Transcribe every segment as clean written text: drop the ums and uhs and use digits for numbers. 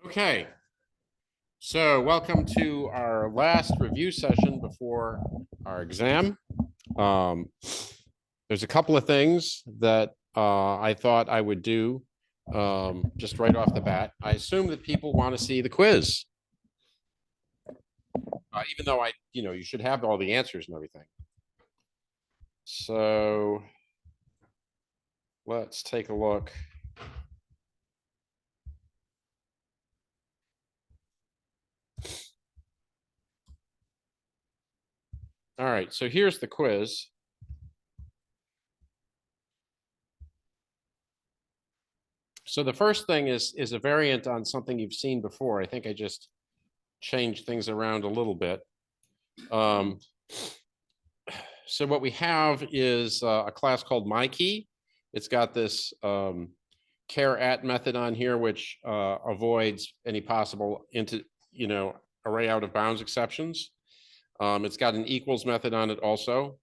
Okay, so welcome to our last review session before our exam. There's a couple of things that I thought I would do just right off the bat. I assume that people want to see the quiz, even though you should have all the answers and everything. So let's take a look. All right, so here's the quiz. So the first thing is a variant on something you've seen before. I think I just changed things around a little bit. So what we have is a class called MyKey. It's got this char at method on here, which avoids any possible array out of bounds exceptions. It's got an equals method on it also,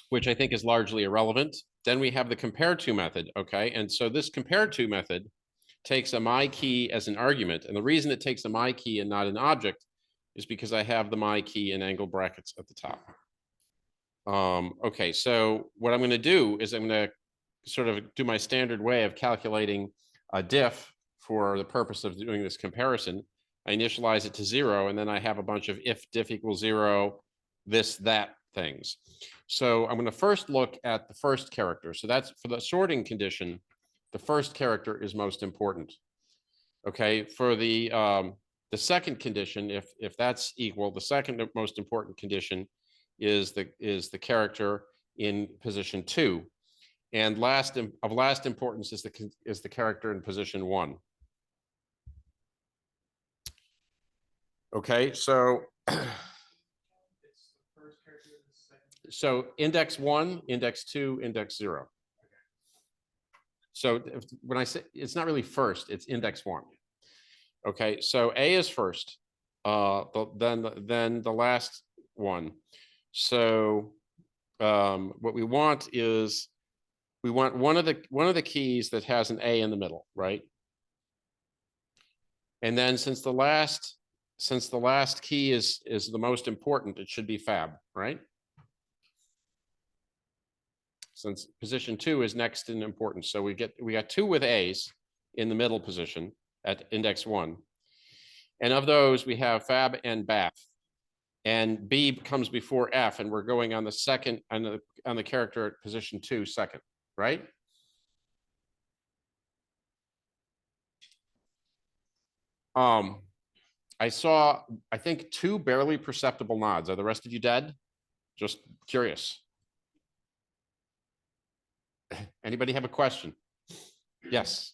which I think is largely irrelevant. Then we have the compare to method, okay? And so this compare to method takes a MyKey as an argument. And the reason it takes a MyKey and not an object is because I have the MyKey in angle brackets at the top. Okay, so what I'm going to do is I'm going to sort of do my standard way of calculating a diff for the purpose of doing this comparison. I initialize it to 0, and then I have a bunch of if diff equals 0, this, that things. So I'm going to first look at the first character. So that's for the sorting condition. The first character is most important. Okay, for the second condition, if that's equal, the second most important condition is the character in position 2, and of last importance is the character in position 1. Okay, so so index 1, index 2, index 0. So when I say it's not really first, it's index 1. Okay, so A is first, then the last one. So what we want is we want one of the keys that has an A in the middle, right? And then since the last key is the most important, it should be fab, right? Since position 2 is next in importance, so we got 2 with A's in the middle position at index 1, and of those we have fab and BAF, and B comes before F, and we're going on the second on the character at position 2 second, right? I saw, I think, 2 barely perceptible nods. Are the rest of you dead? Just curious. Anybody have a question? Yes.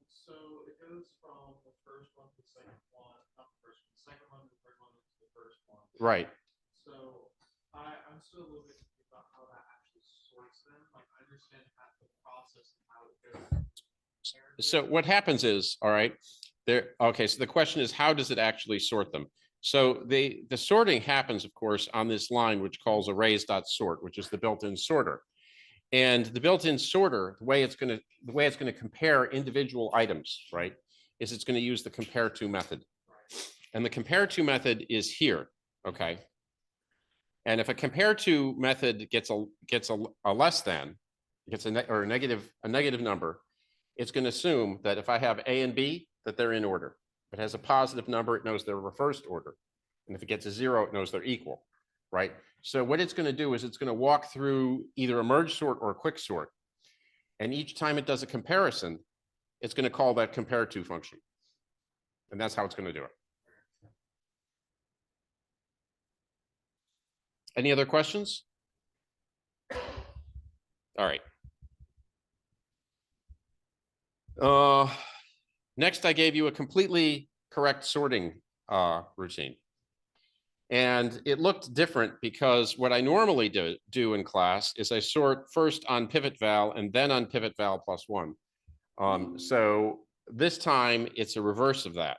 So it goes from the first one to the second one, not the first one, the second one to the third one to the first one. Right. So I'm still a little bit confused about how that actually sorts them. Like I understand the process and how it goes. So what happens is, all right, okay, so the question is, how does it actually sort them? So the sorting happens, of course, on this line, which calls arrays.sort, which is the built-in sorter. And the built-in sorter, the way it's going to compare individual items, right, is it's going to use the compare to method. And the compare to method is here, okay? And if a compare to method gets a less than, gets a negative number, it's going to assume that if I have A and B, that they're in order. If it has a positive number, it knows they're reversed order. And if it gets a 0, it knows they're equal, right? So what it's going to do is it's going to walk through either a merge sort or a quick sort. And each time it does a comparison, it's going to call that compare to function. And that's how it's going to do it. Any other questions? All right. Next, I gave you a completely correct sorting routine. And it looked different because what I normally do in class is I sort first on pivot val and then on pivot val plus 1. So this time it's a reverse of that.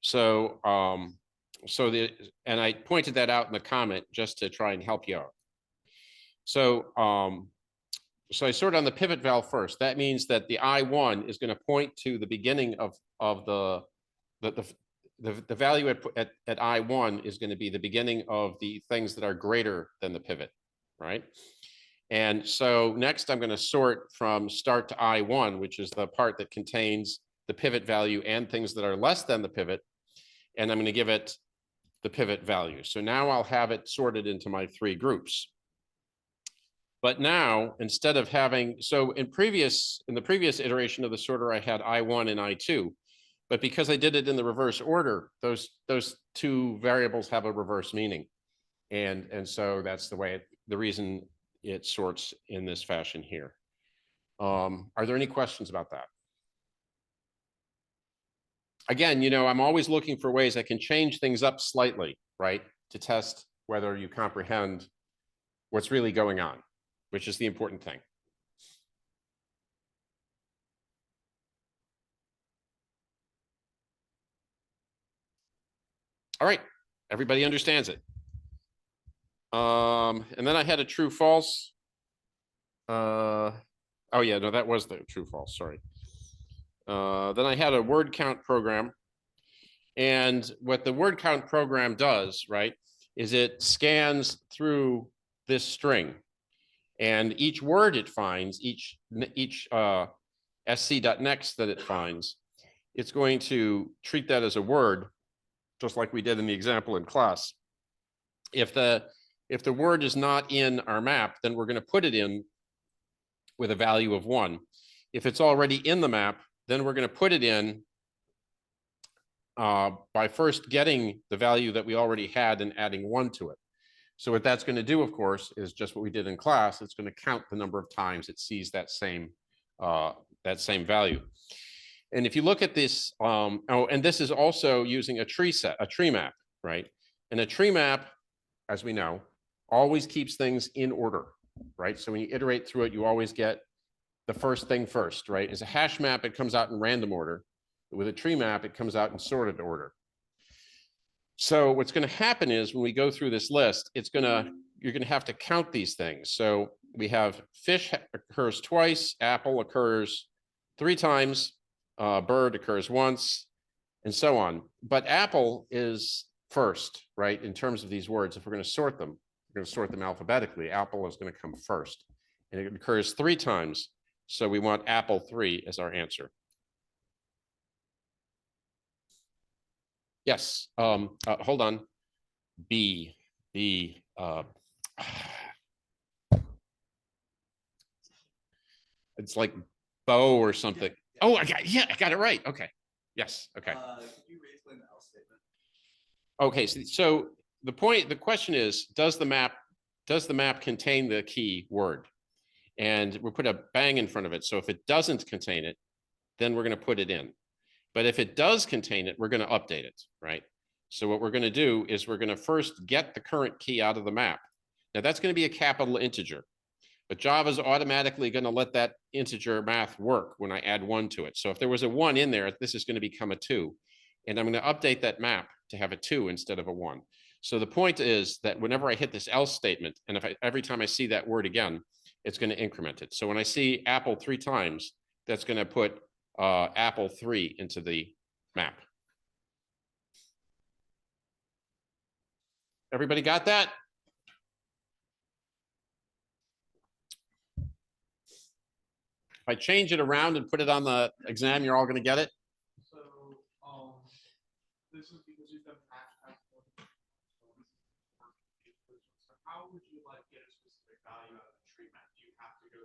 So and I pointed that out in the comment just to try and help you out. So So I sort on the pivot value first. That means that the I1 is going to point to the beginning of the value at I1 is going to be the beginning of the things that are greater than the pivot, right? And so next I'm going to sort from start to I1, which is the part that contains the pivot value and things that are less than the pivot. And I'm going to give it the pivot value. So now I'll have it sorted into my three groups. But now, instead of having, so in the previous iteration of the sorter, I had I1 and I2. But because I did it in the reverse order, those two variables have a reverse meaning. And so that's the reason it sorts in this fashion here. Are there any questions about that? Again, I'm always looking for ways I can change things up slightly, right? To test whether you comprehend what's really going on, which is the important thing. All right, everybody understands it. And then I had a true false. Oh yeah, no, that was the true false, sorry. Then I had a word count program. And what the word count program does, right, is it scans through this string. And each word it finds, each sc.next that it finds, it's going to treat that as a word, just like we did in the example in class. If the word is not in our map, then we're going to put it in with a value of 1. If it's already in the map, then we're going to put it in by first getting the value that we already had and adding 1 to it. So what that's going to do, of course, is just what we did in class. It's going to count the number of times it sees that same value. And if you look at this, and this is also using a tree map, right? And a tree map, as we know, always keeps things in order, right? So when you iterate through it, you always get the first thing first, right? As a hash map, it comes out in random order. With a tree map, it comes out in sorted order. So what's going to happen is when we go through this list, you're going to have to count these things. So we have fish occurs twice, apple occurs 3 times, bird occurs once, and so on. But apple is first, right? In terms of these words, if we're going to sort them, we're going to sort them alphabetically. Apple is going to come first, and it occurs 3 times. So we want apple 3 as our answer. Yes, hold on. B, it's like bow or something. Yeah. Oh, I got it right. Okay. Yes. Okay. Can you re-explain the else statement? Okay. So the question is, does the map contain the key word? And we'll put a bang in front of it. So if it doesn't contain it, then we're going to put it in. But if it does contain it, we're going to update it, right? So what we're going to do is we're going to first get the current key out of the map. Now that's going to be a capital integer, but Java is automatically going to let that integer math work when I add 1 to it. So if there was a 1 in there, this is going to become a 2. And I'm going to update that map to have a 2 instead of a 1. So the point is that whenever I hit this else statement, and every time I see that word again, it's going to increment it. So when I see apple 3 times, that's going to put apple 3 into the map. Everybody got that? If I change it around and put it on the exam, you're all going to get it? So, this is because you've done so how would you like get a specific value out of the tree map? Do you have to go?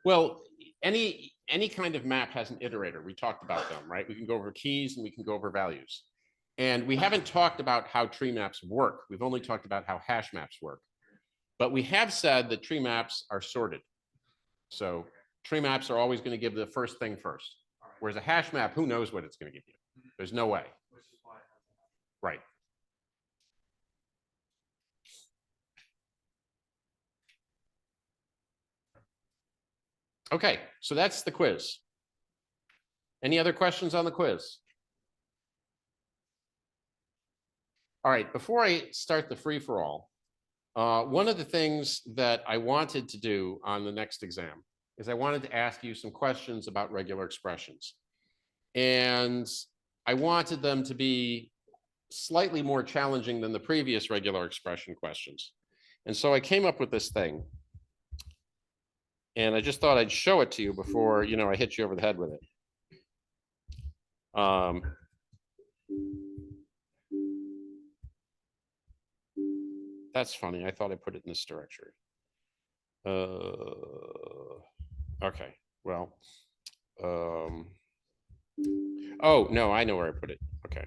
Well, any kind of map has an iterator. We talked about them, right? We can go over keys and we can go over values. And we haven't talked about how tree maps work. We've only talked about how hash maps work. But we have said that tree maps are sorted. So tree maps are always going to give the first thing first. Whereas a hash map, who knows what it's going to give you? There's no way. Right. Okay, so that's the quiz. Any other questions on the quiz? All right, before I start the free-for-all, One of the things that I wanted to do on the next exam is I wanted to ask you some questions about regular expressions. And I wanted them to be slightly more challenging than the previous regular expression questions. And so I came up with this thing. And I just thought I'd show it to you before, I hit you over the head with it. That's funny. I thought I put it in this directory. Okay, well. Oh, no, I know where I put it. Okay.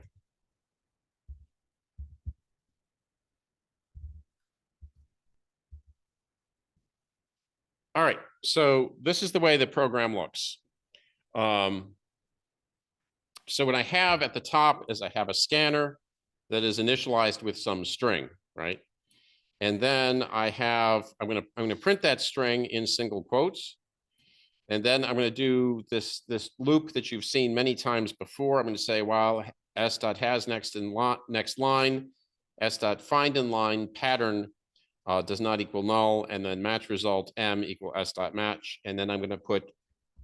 All right, so this is the way the program looks. So what I have at the top is I have a scanner that is initialized with some string, right? And then I'm gonna print that string in single quotes. And then I'm gonna do this loop that you've seen many times before. I'm gonna say, while s.has next line, s.find in line pattern does not equal null, and then match result m equal s.match. And then I'm gonna put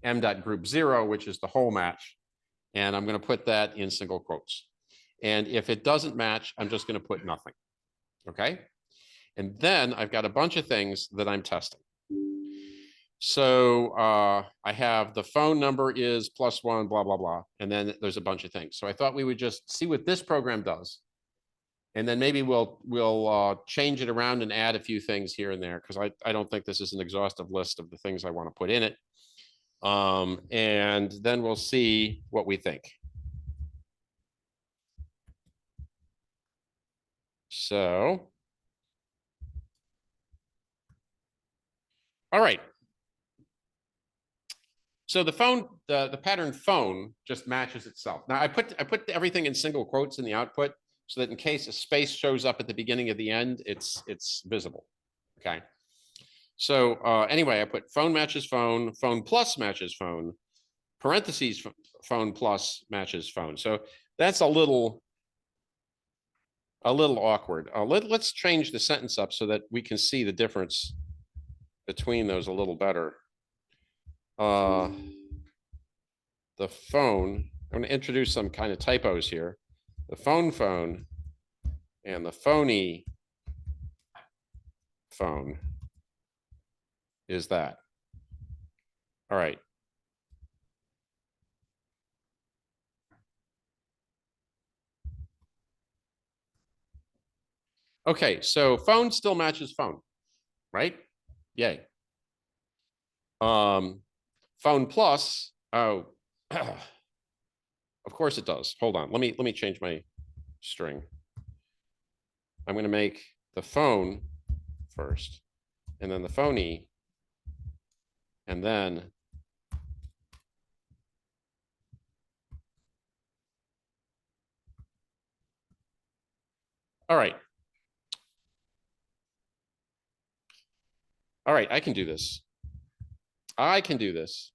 m.group 0, which is the whole match. And I'm gonna put that in single quotes. And if it doesn't match, I'm just gonna put nothing, okay? And then I've got a bunch of things that I'm testing. So I have the phone number is +1, blah, blah, blah. And then there's a bunch of things. So I thought we would just see what this program does. And then maybe we'll change it around and add a few things here and there, because I don't think this is an exhaustive list of the things I want to put in it. And then we'll see what we think. So, all right. So the pattern phone just matches itself. Now I put everything in single quotes in the output so that in case a space shows up at the beginning of the end, it's visible. Okay. So anyway, I put phone matches phone, phone plus matches phone, parentheses phone plus matches phone. So that's a little awkward. Let's change the sentence up so that we can see the difference between those a little better. The phone, I'm going to introduce some kind of typos here. The phone and the phony phone is that. All right. Okay, so phone still matches phone, right? Yay. Phone plus, oh, of course it does. Hold on, let me change my string. I'm going to make the phone first, and then the phony, and then all right. All right, I can do this. I can do this.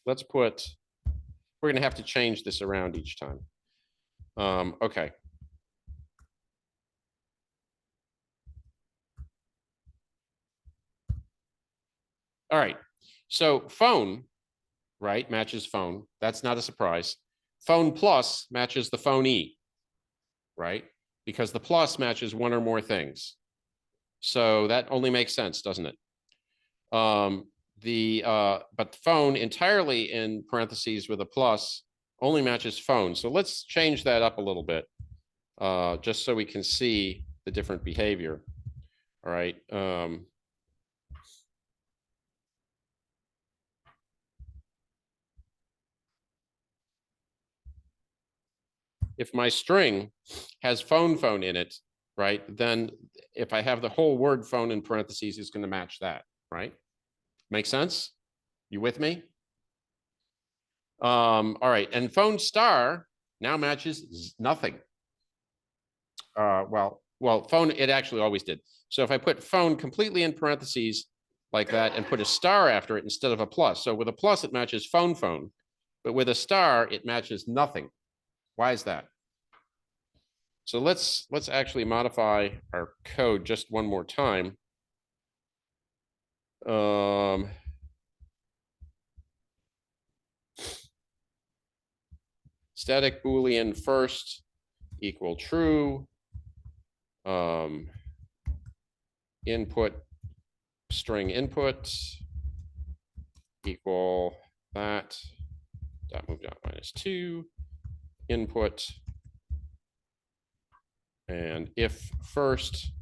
Let's put, we're going to have to change this around each time. Okay. All right. So phone, right, matches phone. That's not a surprise. Phone plus matches the phoney, right? Because the plus matches one or more things. So that only makes sense, doesn't it? But the phone entirely in parentheses with a plus only matches phone. So let's change that up a little bit, just so we can see the different behavior. All right. If my string has phone in it, right, then if I have the whole word phone in parentheses, it's going to match that, right? Make sense? You with me? All right, and phone star now matches nothing. Well, phone, it actually always did. So if I put phone completely in parentheses like that and put a star after it instead of a plus. So with a plus, it matches phone, but with a star, it matches nothing. Why is that? So let's actually modify our code just one more time. Static Boolean first equal true. Input string input equal that dot move dot -2 input, and if first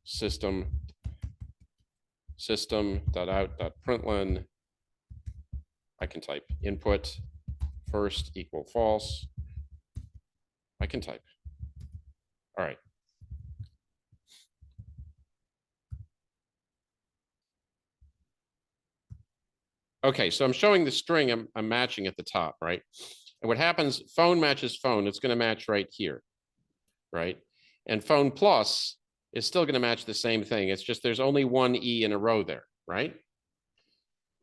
system dot out dot println, I can type input first equal false. I can type. All right. Okay, so I'm showing the string I'm matching at the top, right? And what happens, phone matches phone, it's going to match right here, right? And phone plus is still going to match the same thing. It's just there's only one E in a row there, right?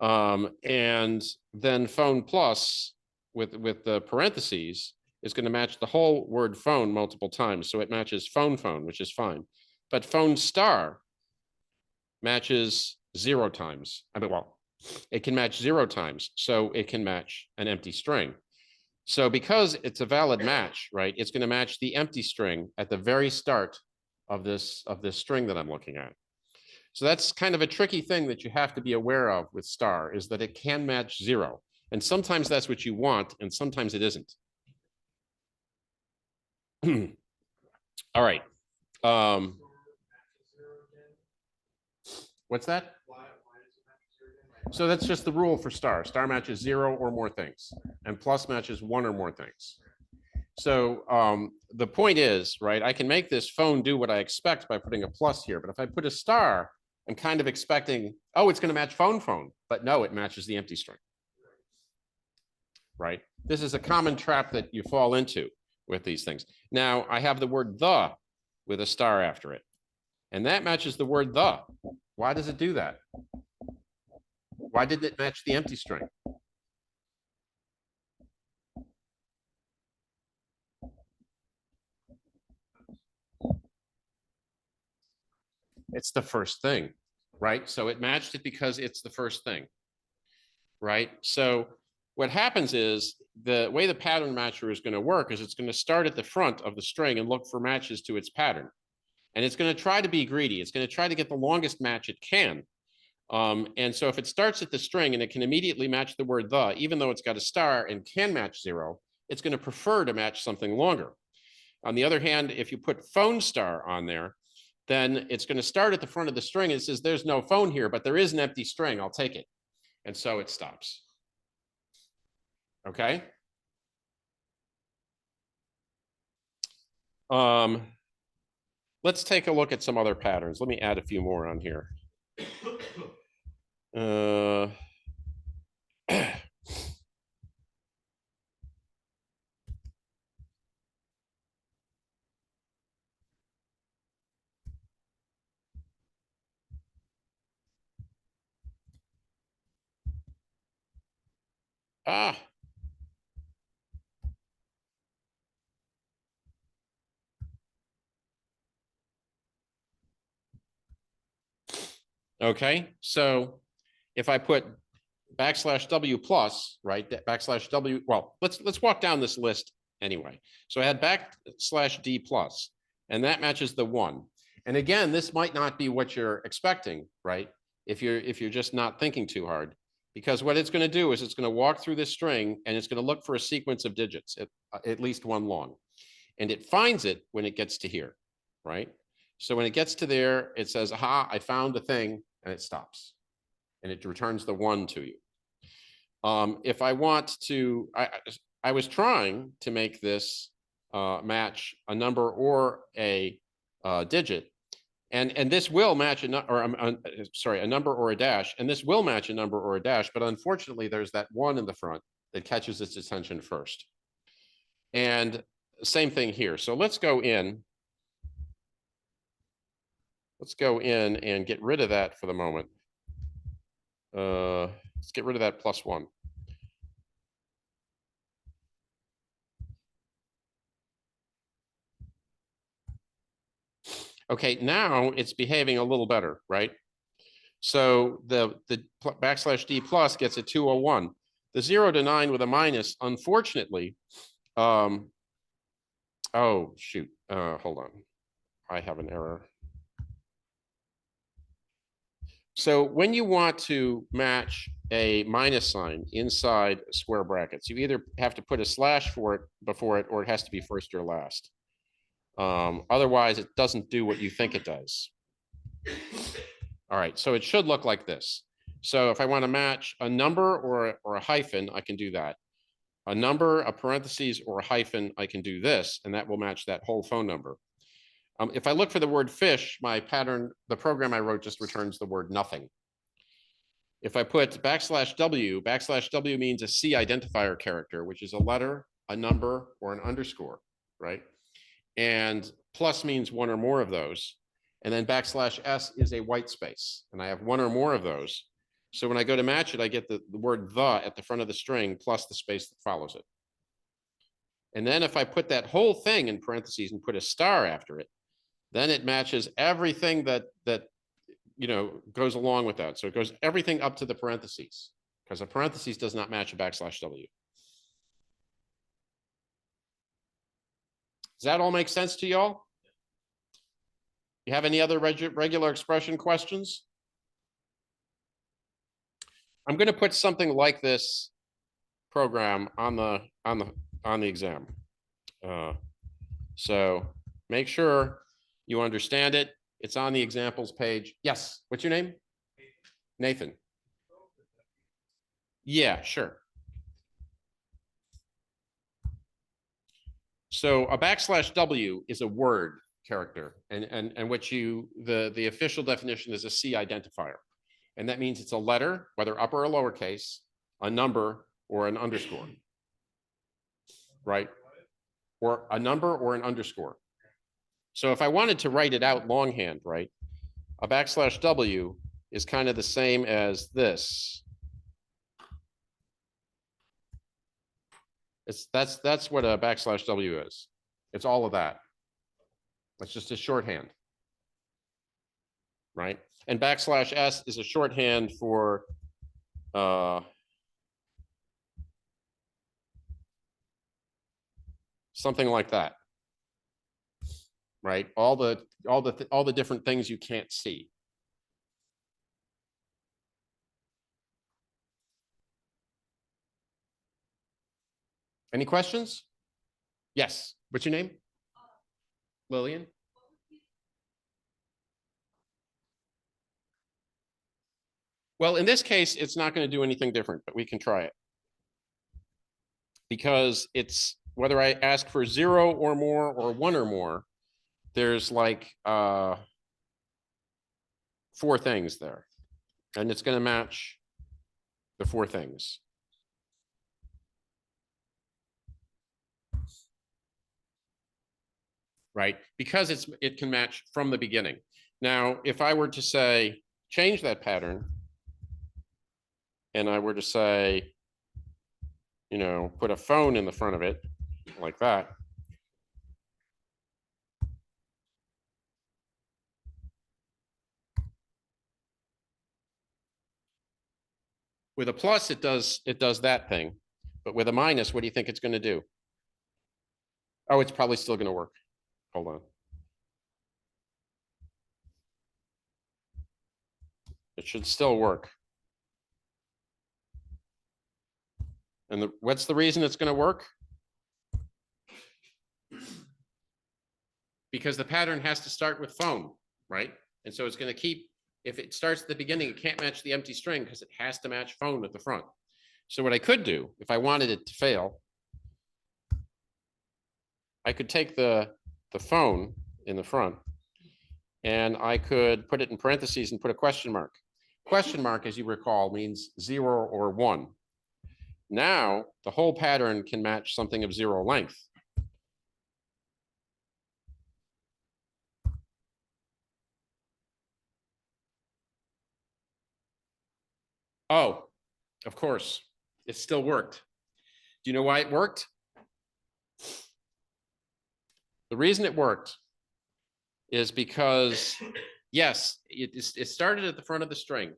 And then phone plus with the parentheses is going to match the whole word phone multiple times. So it matches phone, which is fine. But phone star matches 0 times. I mean, well, it can match 0 times. So it can match an empty string. So because it's a valid match, right, it's going to match the empty string at the very start of this string that I'm looking at. So that's kind of a tricky thing that you have to be aware of with star, is that it can match 0. And sometimes that's what you want, and sometimes it isn't. All right. What's that? So that's just the rule for star. Star matches 0 or more things, and plus matches 1 or more things. So the point is, right, I can make this phone do what I expect by putting a plus here. But if I put a star, I'm kind of expecting, oh, it's going to match phone. But no, it matches the empty string. Right? This is a common trap that you fall into with these things. Now, I have the word the with a star after it. And that matches the word the. Why does it do that? Why didn't it match the empty string? It's the first thing, right? So it matched it because it's the first thing, right? So what happens is the way the pattern matcher is going to work is it's going to start at the front of the string and look for matches to its pattern. And it's going to try to be greedy. It's going to try to get the longest match it can. And so if it starts at the string and it can immediately match the word the, even though it's got a star and can match 0, it's going to prefer to match something longer. On the other hand, if you put phone star on there, then it's going to start at the front of the string and it says, there's no phone here, but there is an empty string. I'll take it. And so it stops. Okay. Let's take a look at some other patterns. Let me add a few more on here. Okay, so if I put \w plus, right, \w, well, let's walk down this list anyway. So I had \d plus, and that matches the 1. And again, this might not be what you're expecting, right? If you're just not thinking too hard, because what it's going to do is it's going to walk through this string and it's going to look for a sequence of digits, at least one long, and it finds it when it gets to here, right? So when it gets to there, it says, aha, I found the thing, and it stops. And it returns the 1 to you. If I want to, I was trying to make this match a number or a digit. And this will match a number or a dash, and this will match a number or a dash, but unfortunately there's that 1 in the front that catches its attention first. And same thing here. So let's go in. Let's go in and get rid of that for the moment. Let's get rid of that +1. Okay, now it's behaving a little better, right? So the backslash D plus gets a 201. The 0 to 9 with a minus, unfortunately, oh, shoot. Hold on. I have an error. So when you want to match a minus sign inside square brackets, you either have to put a slash for it before it, or it has to be first or last. Otherwise, it doesn't do what you think it does. All right, so it should look like this. So if I want to match a number or a hyphen, I can do that. A number, a parentheses, or a hyphen, I can do this, and that will match that whole phone number. If I look for the word fish, my pattern, the program I wrote just returns the word nothing. If I put backslash W means a C identifier character, which is a letter, a number, or an underscore, right? And plus means one or more of those. And then backslash S is a white space, and I have one or more of those. So when I go to match it, I get the word the at the front of the string plus the space that follows it. And then if I put that whole thing in parentheses and put a star after it, then it matches everything that goes along with that. So it goes everything up to the parentheses, because a parentheses does not match a backslash W. Does that all make sense to y'all? You have any other regular expression questions? I'm going to put something like this program on the exam. So make sure you understand it. It's on the examples page. Yes. What's your name? Nathan. Yeah, sure. So a backslash W is a word character, and what the official definition is a C identifier. And that means it's a letter, whether upper or lowercase, a number, or an underscore, right? Or a number or an underscore. So if I wanted to write it out longhand, right, a backslash W is kind of the same as this. That's what a backslash W is. It's all of that. It's just a shorthand, right? And backslash S is a shorthand for something like that, right? All the different things you can't see. Any questions? Yes. What's your name? Lillian. Well, in this case, it's not going to do anything different, but we can try it. Because it's whether I ask for 0 or more or 1 or more, there's like 4 things there. And it's going to match the 4 things. Right? Because it can match from the beginning. Now, if I were to say, change that pattern, and I were to say, put a phone in the front of it like that. With a plus, it does that thing. But with a minus, what do you think it's going to do? Oh, it's probably still going to work. Hold on. It should still work. And what's the reason it's going to work? Because the pattern has to start with phone, right? And so it's going to keep, if it starts at the beginning, it can't match the empty string because it has to match phone at the front. So what I could do, if I wanted it to fail, I could take the phone in the front and I could put it in parentheses and put a question mark. Question mark, as you recall, means 0 or 1. Now the whole pattern can match something of 0 length. Oh, of course, it still worked. Do you know why it worked? The reason it worked is because, yes, it started at the front of the string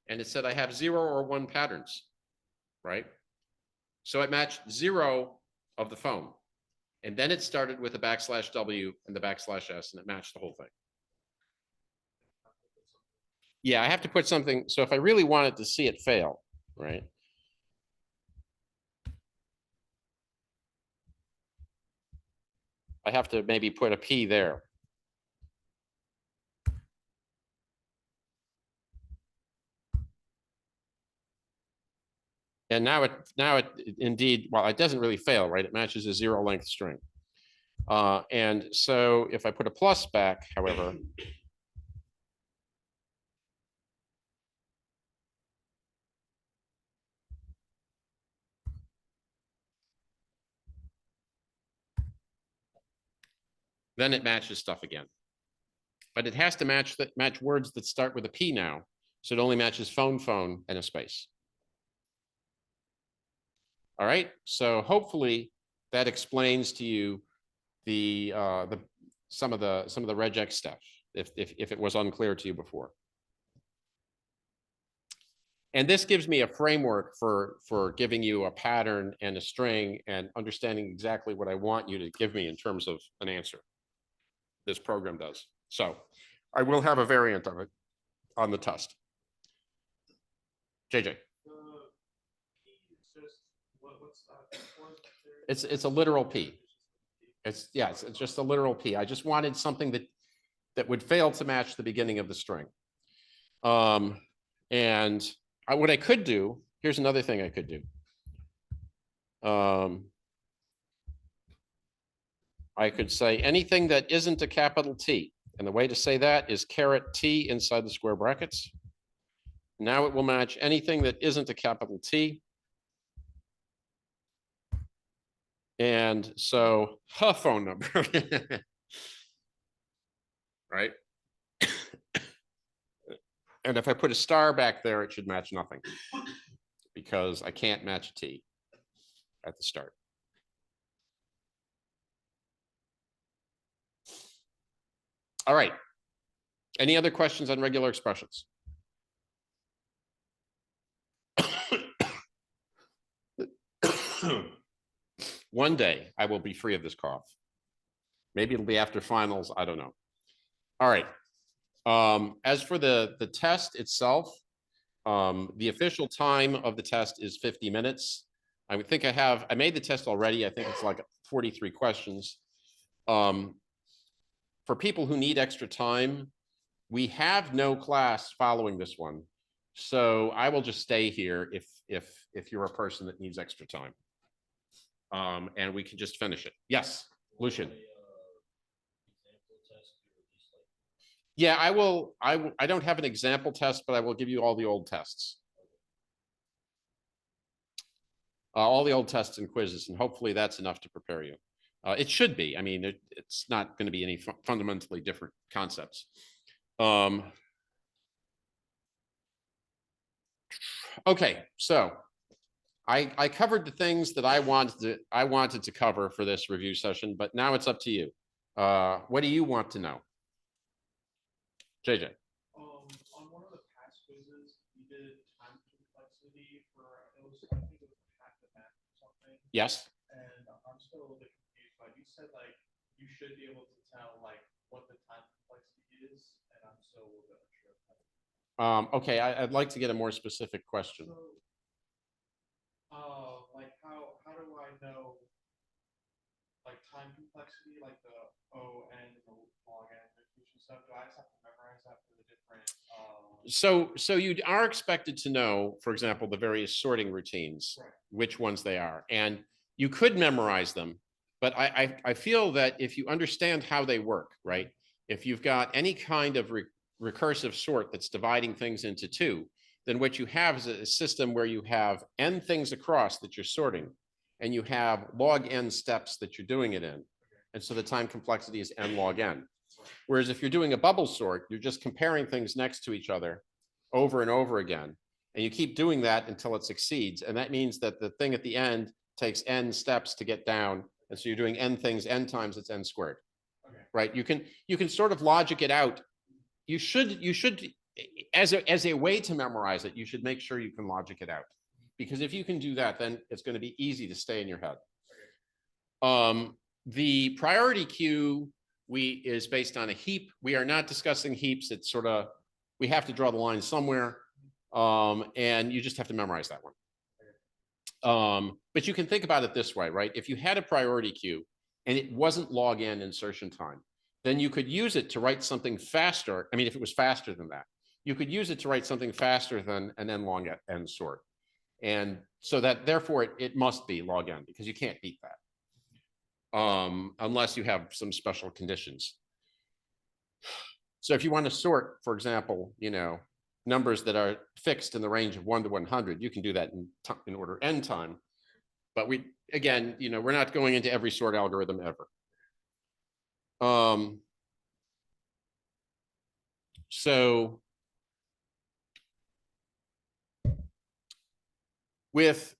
and it said I have 0 or 1 patterns, right? So it matched 0 of the phone. And then it started with a \W and the \S and it matched the whole thing. Yeah, I have to put something. So if I really wanted to see it fail, right? I have to maybe put a P there. And now it indeed, well, it doesn't really fail, right? It matches a 0 length string. And so if I put a plus back, however, then it matches stuff again. But it has to match words that start with a P now. So it only matches phone, phone, and a space. All right. So hopefully that explains to you some of the regex stuff, if it was unclear to you before. And this gives me a framework for giving you a pattern and a string and understanding exactly what I want you to give me in terms of an answer. This program does. So I will have a variant of it on the test. JJ. It's a literal P. It's just a literal P. I just wanted something that would fail to match the beginning of the string. And what I could do, here's another thing I could do. I could say anything that isn't a capital T. And the way to say that is $T inside the square brackets. Now it will match anything that isn't a capital T. And so her phone number, right? And if I put a star back there, it should match nothing because I can't match a T at the start. All right. Any other questions on regular expressions? One day I will be free of this cough. Maybe it'll be after finals. I don't know. All right. As for the test itself, the official time of the test is 50 minutes. I would think I made the test already. I think it's like 43 questions. For people who need extra time, we have no class following this one. So I will just stay here if you're a person that needs extra time. And we can just finish it. Yes, Lucian. Yeah, I will. I don't have an example test, but I will give you all the old tests. All the old tests and quizzes, and hopefully that's enough to prepare you. It should be. I mean, it's not going to be any fundamentally different concepts. Okay, so I covered the things that I wanted to cover for this review session, but now it's up to you. What do you want to know? JJ. On one of the past quizzes, you did time complexity for I think it was half the math or something. Yes. And I'm still a little bit confused, but you said like you should be able to tell like what the time complexity is, and I'm still a little bit unsure of that. Okay, I'd like to get a more specific question. So, like how do I know like time complexity, like the O and the log n stuff? Do I just have to memorize that for the different? So you are expected to know, for example, the various sorting routines, right, which ones they are, and you could memorize them. But I feel that if you understand how they work, right? If you've got any kind of recursive sort that's dividing things into two, then what you have is a system where you have n things across that you're sorting, and you have log n steps that you're doing it in. And so the time complexity is n log n. Whereas if you're doing a bubble sort, you're just comparing things next to each other over and over again. And you keep doing that until it succeeds. And that means that the thing at the end takes n steps to get down. And so you're doing n things n times, it's n squared. Okay. right? You can sort of logic it out. You should as a way to memorize it, you should make sure you can logic it out, because if you can do that, then it's going to be easy to stay in your head. The priority queue is based on a heap. We are not discussing heaps. It's sort of, we have to draw the line somewhere, and you just have to memorize that one. But you can think about it this way, right? If you had a priority queue and it wasn't log n insertion time, then you could use it to write something faster. I mean, if it was faster than that, you could use it to write something faster than an n log n sort. And so that therefore it must be log n, because you can't beat that. Unless you have some special conditions. So if you want to sort, for example, numbers that are fixed in the range of 1 to 100, you can do that in order n time. But again, we're not going into every sort algorithm ever. So with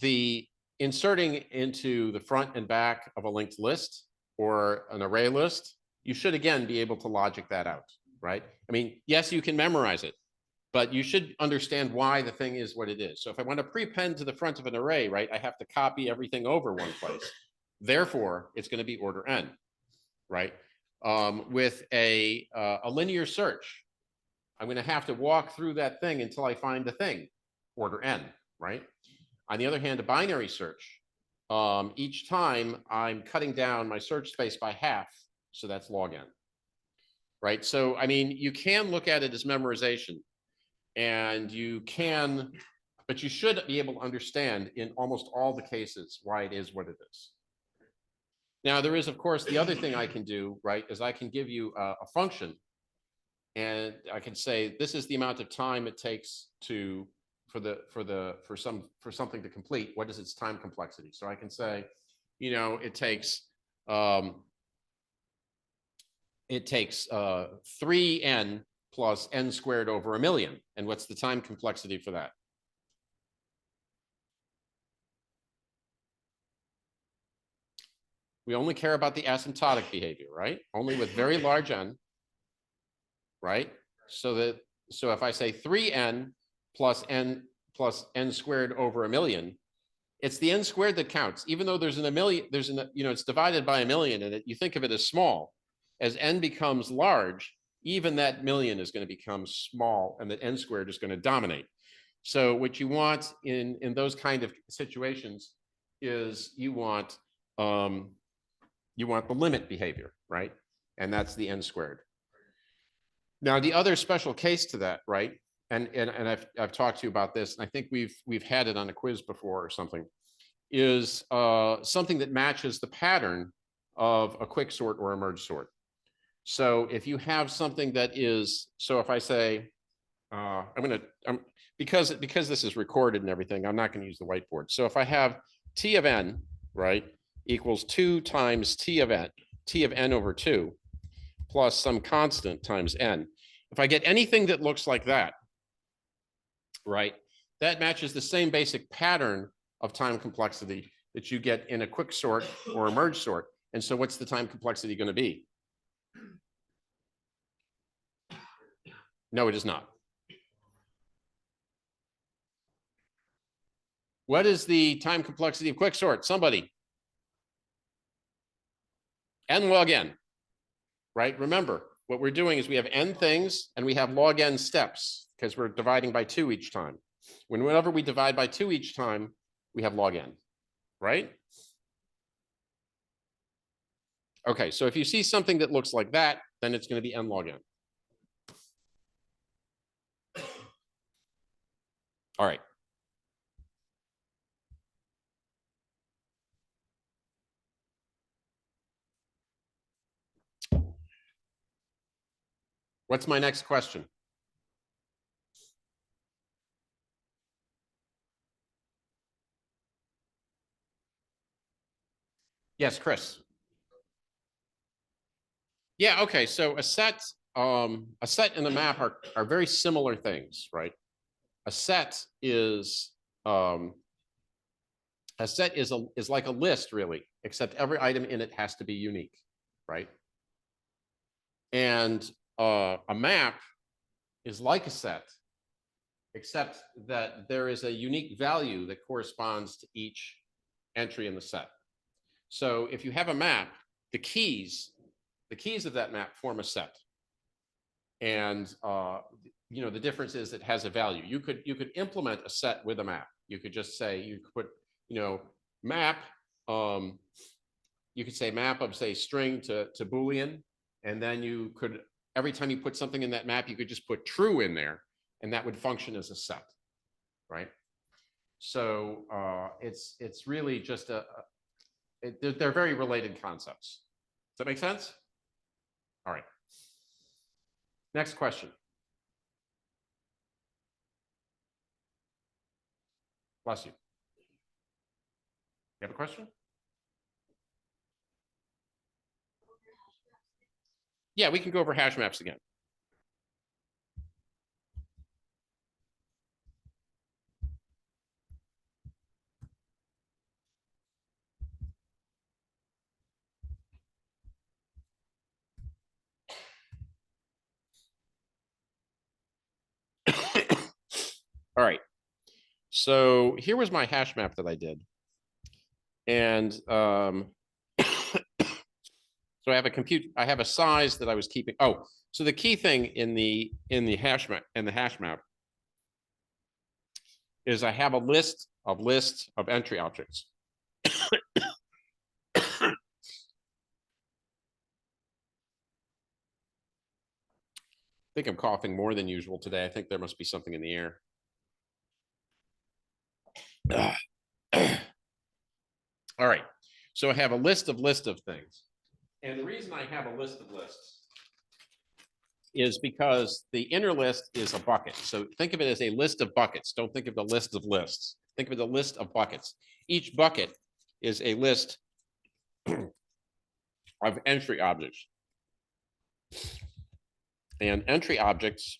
the inserting into the front and back of a linked list or an array list, you should again be able to logic that out, right? I mean, yes, you can memorize it, but you should understand why the thing is what it is. So if I want to prepend to the front of an array, right, I have to copy everything over one place. Therefore, it's going to be order n, right? With a linear search, I'm going to have to walk through that thing until I find the thing, order n, right? On the other hand, a binary search, each time I'm cutting down my search space by half, so that's log n, right? So, I mean, you can look at it as memorization, and but you should be able to understand in almost all the cases why it is what it is. Now, there is, of course, the other thing I can do, right, is I can give you a function, and I can say, this is the amount of time it takes for something to complete. What is its time complexity? So I can say, it takes 3n plus n squared over 1,000,000. And what's the time complexity for that? We only care about the asymptotic behavior, right? Only with very large n, right? So if I say 3n plus n squared over 1,000,000, it's the n squared that counts. Even though there's it's divided by 1,000,000, and you think of it as small. As n becomes large, even that million is going to become small, and the n squared is going to dominate. So what you want in those kind of situations is you want the limit behavior, right? And that's the n squared. Now, the other special case to that, right? And I've talked to you about this, and I think we've had it on a quiz before or something, is something that matches the pattern of a quick sort or a merge sort. So if you have something that is, so if I say, because this is recorded and everything, I'm not going to use the whiteboard. So if I have t of n, right, equals 2 times t of n over 2, plus some constant times n. If I get anything that looks like that, right, that matches the same basic pattern of time complexity that you get in a quick sort or a merge sort. And so what's the time complexity going to be? No, it is not. What is the time complexity of quick sort? Somebody. N log n, right? Remember, what we're doing is we have n things and we have log n steps, because we're dividing by 2 each time. Whenever we divide by 2 each time, we have log n, right? Okay, so if you see something that looks like that, then it's going to be n log n. All right. What's my next question? Yes, Chris. Yeah, okay. So a set and a map are very similar things, right? A set is like a list, really, except every item in it has to be unique, right? And a map is like a set, except that there is a unique value that corresponds to each entry in the set. So if you have a map, the keys of that map form a set. And you know, the difference is it has a value. You could implement a set with a map. You could just say, you could put, you know, map, you could say map of, say, string to Boolean, and then you could, every time you put something in that map, you could just put true in there, and that would function as a set, right? So it's really just they're very related concepts. Does that make sense? All right. Next question. Bless you. You have a question? Yeah, we can go over hash maps again. All right. So here was my hash map that I did. And so I have a size that I was keeping. Oh, so the key thing in the hash map is I have a list of entry objects. I think I'm coughing more than usual today. I think there must be something in the air. All right. So I have a list of things. And the reason I have a list of lists is because the inner list is a bucket. So think of it as a list of buckets. Don't think of the list of lists. Think of it as a list of buckets. Each bucket is a list of entry objects. And entry objects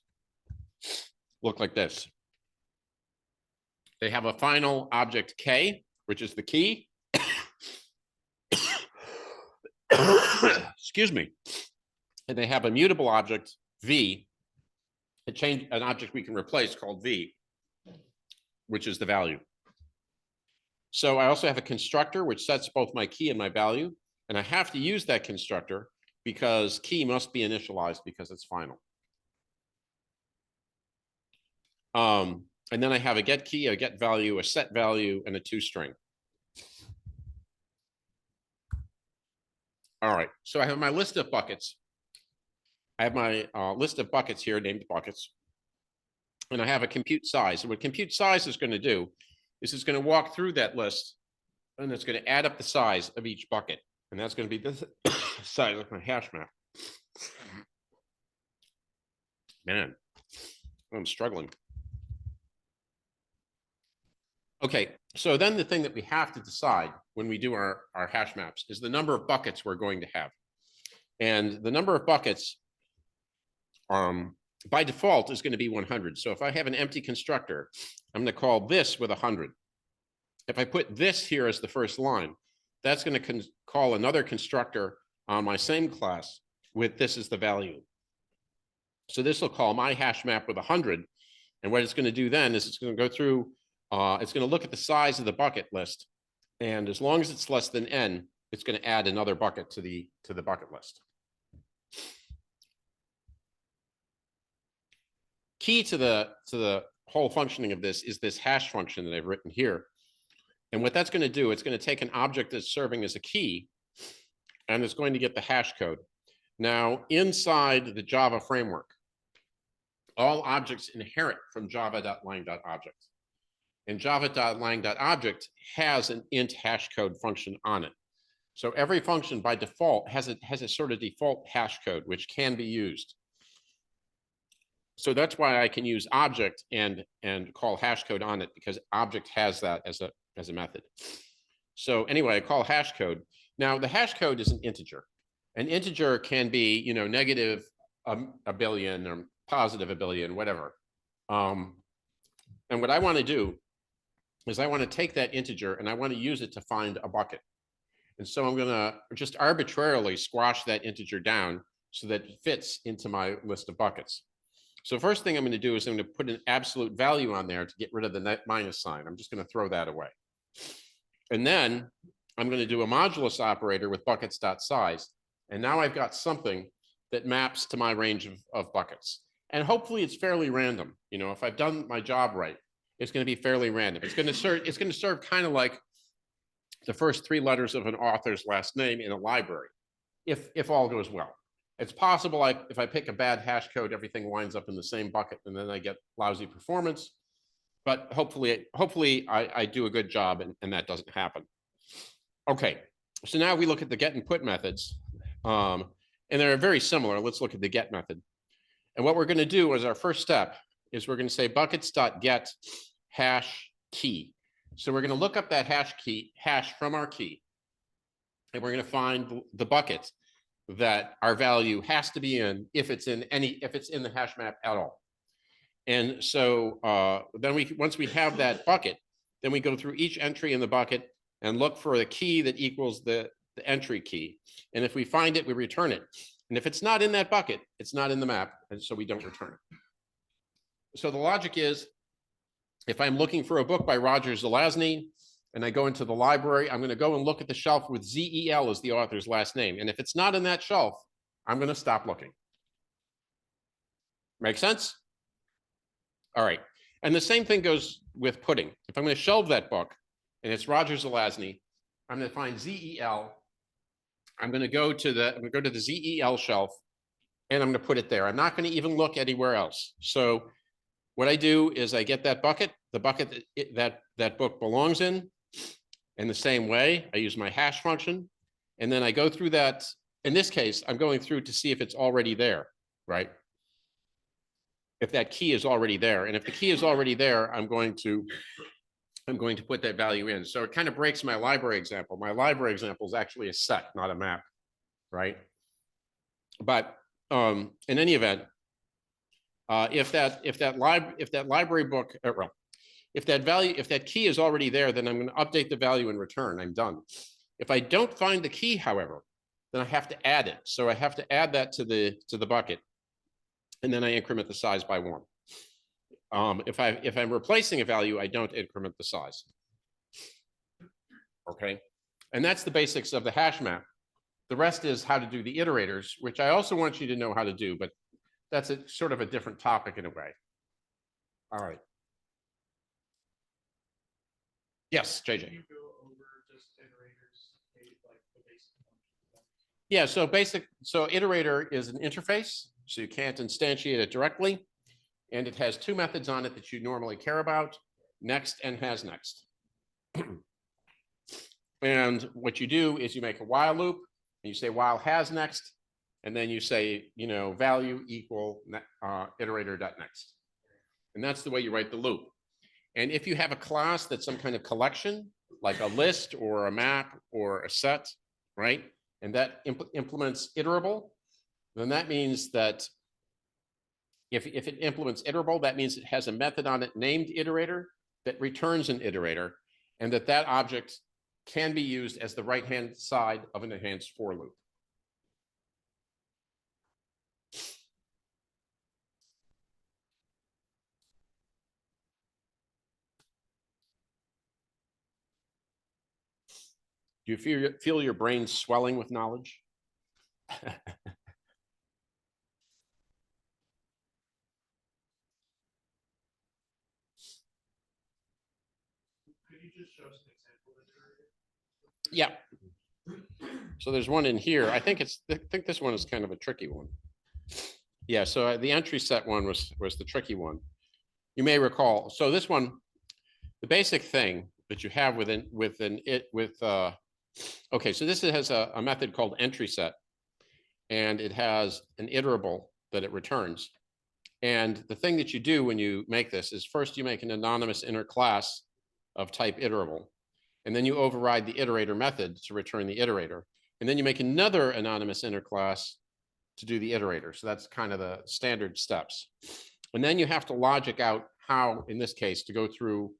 look like this. They have a final object K, which is the key. Excuse me. And they have a mutable object V, an object we can replace called V, which is the value. So I also have a constructor which sets both my key and my value, and I have to use that constructor because key must be initialized because it's final. And then I have a get key, a get value, a set value, and a toString. All right, so I have my list of buckets. I have my list of buckets here, named buckets. And I have a compute size. And what compute size is going to do is it's going to walk through that list, and it's going to add up the size of each bucket. And that's going to be the size of my hash map. Man, I'm struggling. Okay, so then the thing that we have to decide when we do our hash maps is the number of buckets we're going to have. And the number of buckets by default is going to be 100. So if I have an empty constructor, I'm going to call this with 100. If I put this here as the first line, that's going to call another constructor on my same class with this as the value. So this will call my hash map with 100. And what it's going to do then is it's going to go through, it's going to look at the size of the bucket list. And as long as it's less than n, it's going to add another bucket to the bucket list. Key to the whole functioning of this is this hash function that I've written here. And what that's going to do, it's going to take an object that's serving as a key, and it's going to get the hash code. Now, inside the Java framework, all objects inherit from java.lang.object. And java.lang.object has an int hash code function on it. So every function by default has a sort of default hash code, which can be used. So that's why I can use object and call hash code on it, because object has that as a method. So anyway, I call hash code. Now the hash code is an integer. An integer can be, you know, negative a billion or positive a billion, whatever. And what I want to do is I want to take that integer and I want to use it to find a bucket. And so I'm going to just arbitrarily squash that integer down so that it fits into my list of buckets. So first thing I'm going to do is I'm going to put an absolute value on there to get rid of the net minus sign. I'm just going to throw that away. And then I'm going to do a modulus operator with buckets.size. And now I've got something that maps to my range of buckets. And hopefully it's fairly random. You know, if I've done my job right, it's going to be fairly random. It's going to serve kind of like the first 3 letters of an author's last name in a library, if all goes well. It's possible if I pick a bad hash code, everything winds up in the same bucket and then I get lousy performance. But hopefully I do a good job and that doesn't happen. Okay, so now we look at the get and put methods. And they're very similar. Let's look at the get method. And what we're going to do as our first step is we're going to say buckets.get hash key. So we're going to look up that hash from our key. And we're going to find the bucket that our value has to be in if it's in the hash map at all. And so then once we have that bucket, then we go through each entry in the bucket and look for the key that equals the entry key. And if we find it, we return it. And if it's not in that bucket, it's not in the map, and so we don't return it. So the logic is, if I'm looking for a book by Roger Zelazny, and I go into the library, I'm going to go and look at the shelf with ZEL as the author's last name. And if it's not in that shelf, I'm going to stop looking. Make sense? All right. And the same thing goes with putting. If I'm going to shelve that book and it's Roger Zelazny, I'm going to find ZEL. I'm going to go to the ZEL shelf and I'm going to put it there. I'm not going to even look anywhere else. So what I do is I get that bucket, the bucket that book belongs in the same way. I use my hash function, and then I go through that. In this case, I'm going through to see if it's already there, right? If that key is already there. And if the key is already there, I'm going to put that value in. So it kind of breaks my library example. My library example is actually a set, not a map, right? But in any event, if that library book, if that key is already there, then I'm going to update the value and return. I'm done. If I don't find the key, however, then I have to add it. So I have to add that to the bucket, and then I increment the size by 1. If I'm replacing a value, I don't increment the size. Okay, and that's the basics of the hash map. The rest is how to do the iterators, which I also want you to know how to do, but that's sort of a different topic in a way. All right. Yes, JJ. Can you go over just iterators, like the basic functions? Yeah, so iterator is an interface, so you can't instantiate it directly. And it has 2 methods on it that you normally care about, next and has next. And what you do is you make a while loop, and you say while has next, and then you say, you know, value equal iterator.next. And that's the way you write the loop. And if you have a class that's some kind of collection, like a list or a map or a set, right? And that implements iterable, then that means that if it implements iterable, that means it has a method on it named iterator that returns an iterator, and that object can be used as the right-hand side of an enhanced for loop. Do you feel your brain swelling with knowledge? Could you just show us an example of iterator? Yeah. So there's one in here. I think this one is kind of a tricky one. Yeah, so the entry set one was the tricky one. You may recall. So this one, the basic thing that you have okay, so this has a method called entry set, and it has an iterable that it returns. And the thing that you do when you make this is first you make an anonymous inner class of type iterable, and then you override the iterator method to return the iterator. And then you make another anonymous inner class to do the iterator. So that's kind of the standard steps. And then you have to logic out how, in this case, to go through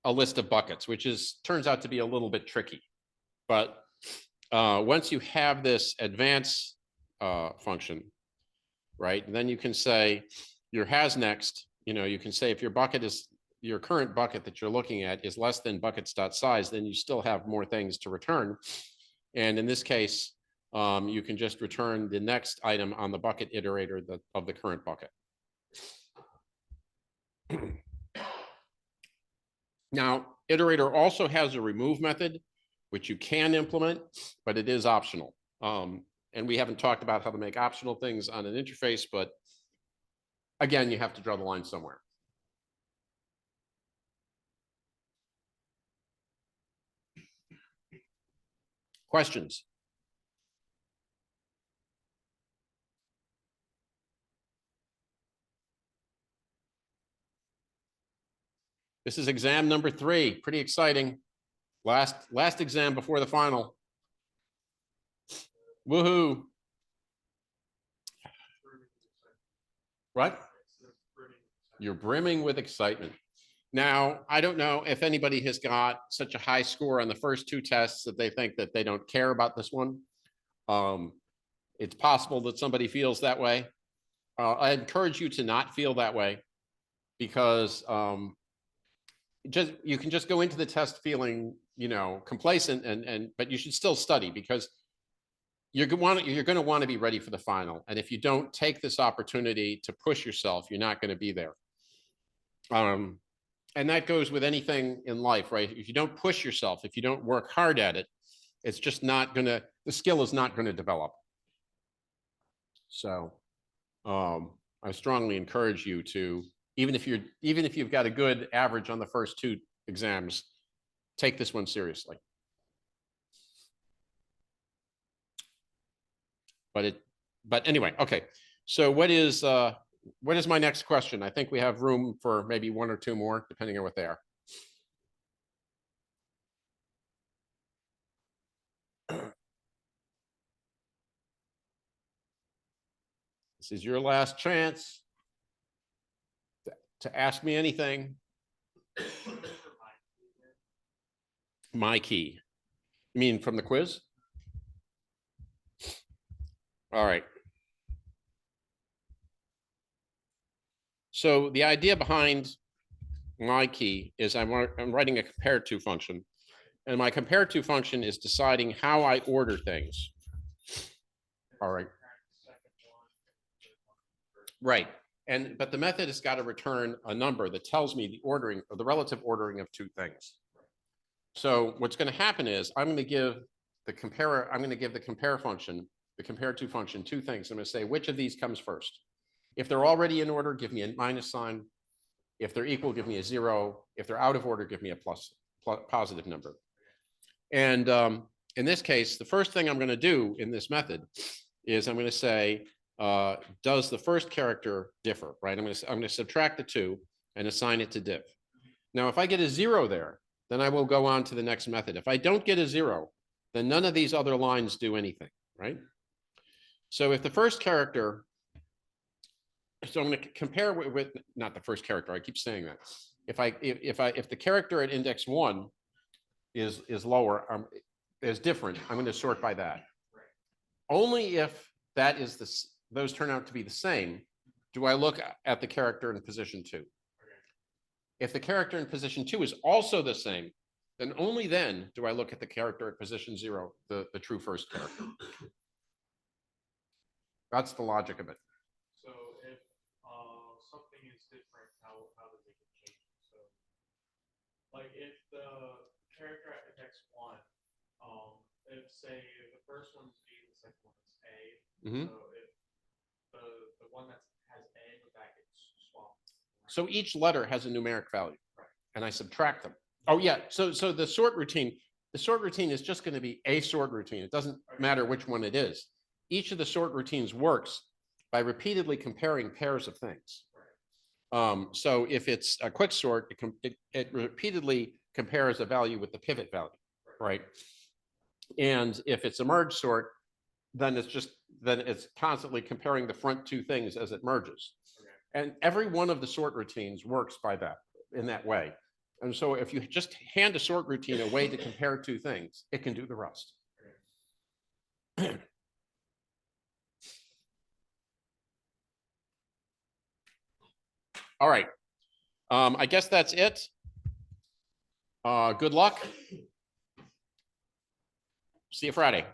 a list of buckets, which turns out to be a little bit tricky. But once you have this advance function, right, then you can say your has next, you can say if your bucket is, your current bucket that you're looking at is less than buckets.size, then you still have more things to return. And in this case, you can just return the next item on the bucket iterator of the current bucket. Now, iterator also has a remove method, which you can implement, but it is optional. And we haven't talked about how to make optional things on an interface, but again, you have to draw the line somewhere. Questions? This is exam number 3, pretty exciting. Last exam before the final. Woohoo. What? You're brimming with excitement. Now, I don't know if anybody has got such a high score on the first 2 tests that they think that they don't care about this one. It's possible that somebody feels that way. I encourage you to not feel that way, because you can just go into the test feeling, complacent, but you should still study, because you're going to want to be ready for the final. And if you don't take this opportunity to push yourself, you're not going to be there. And that goes with anything in life, right? If you don't push yourself, if you don't work hard at it, it's just not going to, the skill is not going to develop. So I strongly encourage you to, even if you've got a good average on the first 2 exams, take this one seriously. But anyway, okay. So what is my next question? I think we have room for maybe 1 or 2 more, depending on what they are. This is your last chance to ask me anything. My key. You mean from the quiz? All right. So the idea behind my key is I'm writing a compare to function, and my compare to function is deciding how I order things. All right. Right. But the method has got to return a number that tells me the ordering, or the relative ordering of 2 things. So what's going to happen is I'm going to give the compare function, the compare to function, 2 things. I'm going to say, which of these comes first? If they're already in order, give me a minus sign. If they're equal, give me a 0. If they're out of order, give me a positive number. And in this case, the first thing I'm going to do in this method is I'm going to say, does the first character differ, right? I'm going to subtract the 2 and assign it to div. Now, if I get a 0 there, then I will go on to the next method. If I don't get a 0, then none of these other lines do anything, right? So if the first character, so I'm going to compare with not the first character, I keep saying that. If the character at index 1 is lower, is different, I'm going to sort by that. Only if that is those turn out to be the same, do I look at the character in position 2. If the character in position 2 is also the same, then only then do I look at the character at position 0, the true first character. That's the logic of it. So if something is different, how does it get changed? So like if the character at index 1, if say the first one's B, the second one is A, so if the one that has A, that gets swapped. So each letter has a numeric value, and I subtract them. Oh yeah, so the sort routine is just going to be a sort routine. It doesn't matter which one it is. Each of the sort routines works by repeatedly comparing pairs of things. So if it's a quick sort, it repeatedly compares a value with the pivot value, right? And if it's a merge sort, then it's constantly comparing the front 2 things as it merges. And every one of the sort routines works in that way. And so if you just hand a sort routine a way to compare 2 things, it can do the rest. All right. I guess that's it. Good luck. See you Friday.